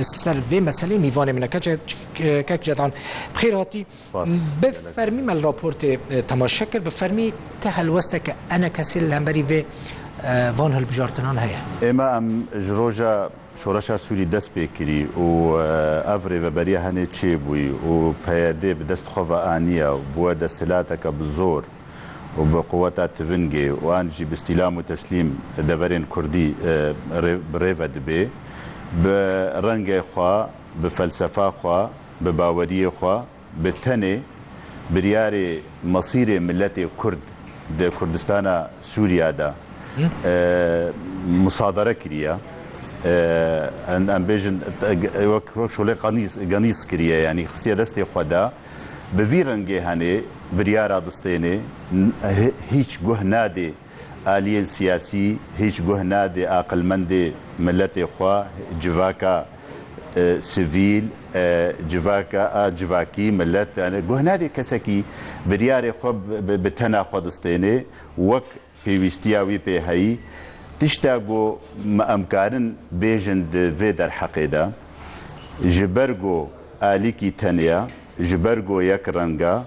سر به مسئله میوان من که جدان بخیراتی بفرمی من راپورت تماشا کرد بفرمی تهلوسته که انا کسی لنبری به وان هل بجارتنان هیا اما ام جروجا شورشا سوری دست بکری و افری و بری هنه چی بوی و پیاده به دست خواه آنیا و بوا دستلاتا که بزور و بقوتا تونگی و آنجی بستیلام و تسلیم دورین کردی ریو دبی به رنگ خوا به فلسفه خوا به باوری خوا به تنه بریار مصیر ملت کرد در کردستان سوریا دا مصادره کریه ام بیژن وقت شغل قنیس کریه یعنی خصیه دست خدا به وی رنگ هنه بریار دستینه هیچ گوه ناده آلیل سیاسی هیچ گوه ناده عقلمند ملت خوا جواکا سیویل جواکا جواکی ملت گوه ناده کسی که بریار خو به تنا خودستینه وک پیوستیاوی به هایی تشتاقو امکارن بیجند و در حقیده جبرگو آلی کی تنیا جبرگو یک رنگا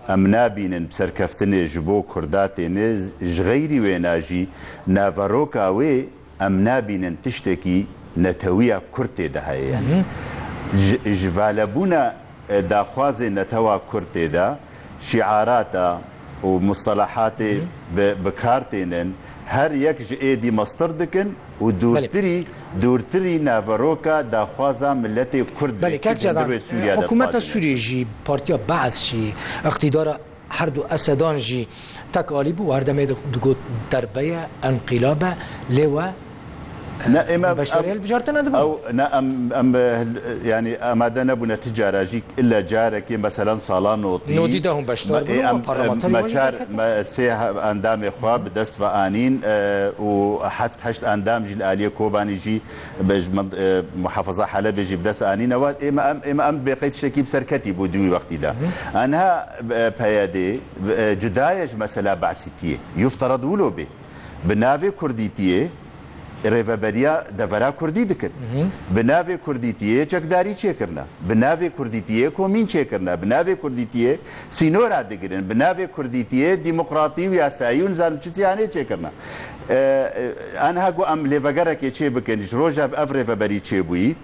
ام نابینن بسرکفتن جبو کرداتین جغیری و ناجی ناوروکاوی ام نابینن تشتکی نتویا کرته ده یعنی جوالبونا داخواز نتوا کرته ده شعاراتا و مصطلحات بکارتینن هر یک جئیدی مستر دکن و دورتری ناوروکا داخوازا ملت کرد بله که جدان حکومت سوریه جی پارتیا بعض جی اقتدار هر دو اسدان جی تکالی بو هردمه دگو دربه انقلاب لیوه نه اما بشتري بجارتنا دبا او نا ام يعني اماده نبونا تجارجي الا جارك مثلا صالان نودي دهم بشتار مچار سه اندام خواب دست و انين و حفت اندام جي الاليه كوباني جي محافظه حلب جي بدس انين اما ام بقيت شكيب سركتي بودوي وقتي ده انها بيادي جدايج مثلا بعثتيه يفترض ولو به بنافي كرديتيه ریوبریا دورا کردی دکن بناوی کردیتیه چکداری چه کرنا بناوی کردیتیه کومین چه کرنا بناوی کردیتیه سینورا دگرن بناوی کردیتیه دموکراتی و یاسایون زن چتیانه چه کرنا آنها گو ام لیوگره که چه بکن جروجا اف ریوبری چه بویی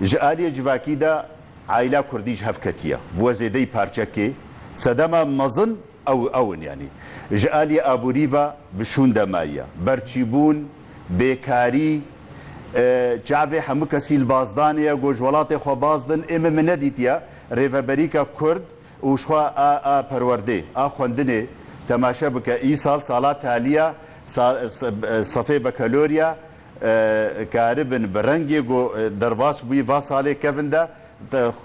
جالی جواکی دا عائله کردیش هفکتیه بوزیدی پارچکی صدما مزن اون یعنی جالی ابوریوا بشون دمایا برچیبون بیکاری جعبه همه کسی بازدانیه گوجولات خو بازدن ام من ندیتیا ریوبریکا کرد و شخوا پرورده خوندنه تماشا بک ای سالات تالیا صفه بکالوریا کاربن برنگی گو درباس بوی وا ساله کفنده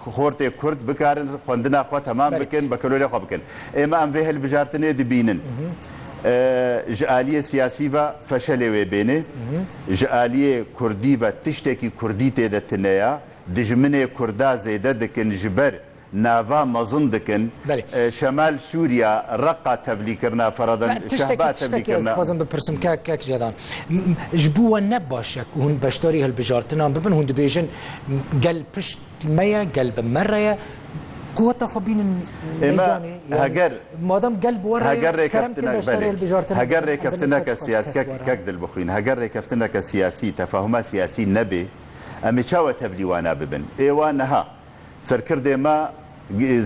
خورت کرد بکارن خوندنه خو تمام بکن بکالوریا خو بکن اما ام وهل بجارتنه دبینن جالیه سیاسی و فشل و بینه جالیه کردی و تشتکی کردی تیده نیا دجمن کردا زیده دکن جبر ناوا مزن دکن شمال سوریا رقا تبلیغ کرنا فرادن شهبا تبلیغ کرنا خواستم بپرسم که جدان جبو نباشه که هون بشتاری هل بجارتنان ببین هون دبیجن قل پشت میا قلب مره قوة خبين الميداني هجر مادام قلب ورا هجر كفتنا كسياسي كقدل بخوين هجر كفتنا كسياسي تفاهمات سياسي نبي أمي شاوة تبليوانا ببن إيوانها سركرد ما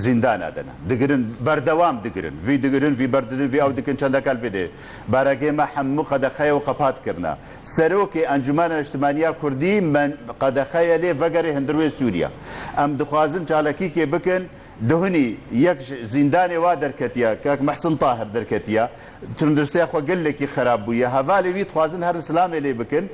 زندان آدنا دقرن بردوام دقرن في برددن في أو دقن چنده کل فيده بارگه ما حمو قد خيا وقفات کرنا سروكي انجمان اجتماعية كردي من قد خيا لي وگره هندروي سوريا ام دخوازن چالكي كي بكن دهني يك زندان وا دركتيا كاك محسن طاهر دركتيا تندرسي اخو قال لك خراب بويا هفالي ويت خوازن هر اسلام لي بكن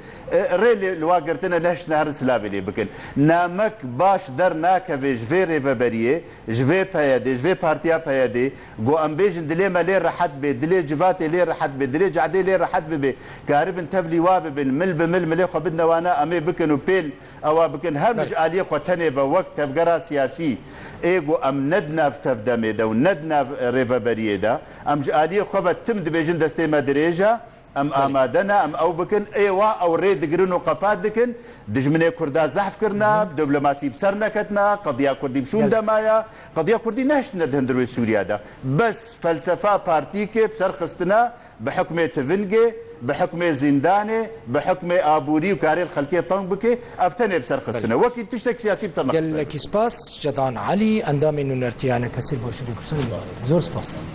ريل لواقرتنا نشنا هر اسلام لي بكن نامك باش درنا كفيج فيري فبريه جوي بايدي جوي بارتيا بايدي جو ام بيجن دلي ما لي رحت بي دلي جفاتي لي رحت بي دلي جعدي لي رحت بي كاربن تفلي واب بالمل بمل ملي خو بدنا وانا امي بكن وبيل او بكن همج الي خو تني بوقت تفقرا سياسي ايجو ام ندنا في تفدمي دا وندنا ريفابريه دا ام جالي خو تم دبيجن دستي مدريجا ام آمادنا ام او بكن ايوا او ري دقرن وقفات دكن دجمني كردا زحف كرنا دبلوماسي بسرنا كتنا قضيه كردي بشون دمايا قضيه كردي نهش ندهندروي سوريا دا بس فلسفه بارتيكي بسرخستنا بحكم تفنجي بحكم زنداني بحكم ابوري وكاري الخلقيه طنق بكي افتني بسرخستنا وكي تشتك سياسي بسرنا يلا كي سباس جدان علي اندام انه نرتيانا كسر بوشري كرسان زور سباس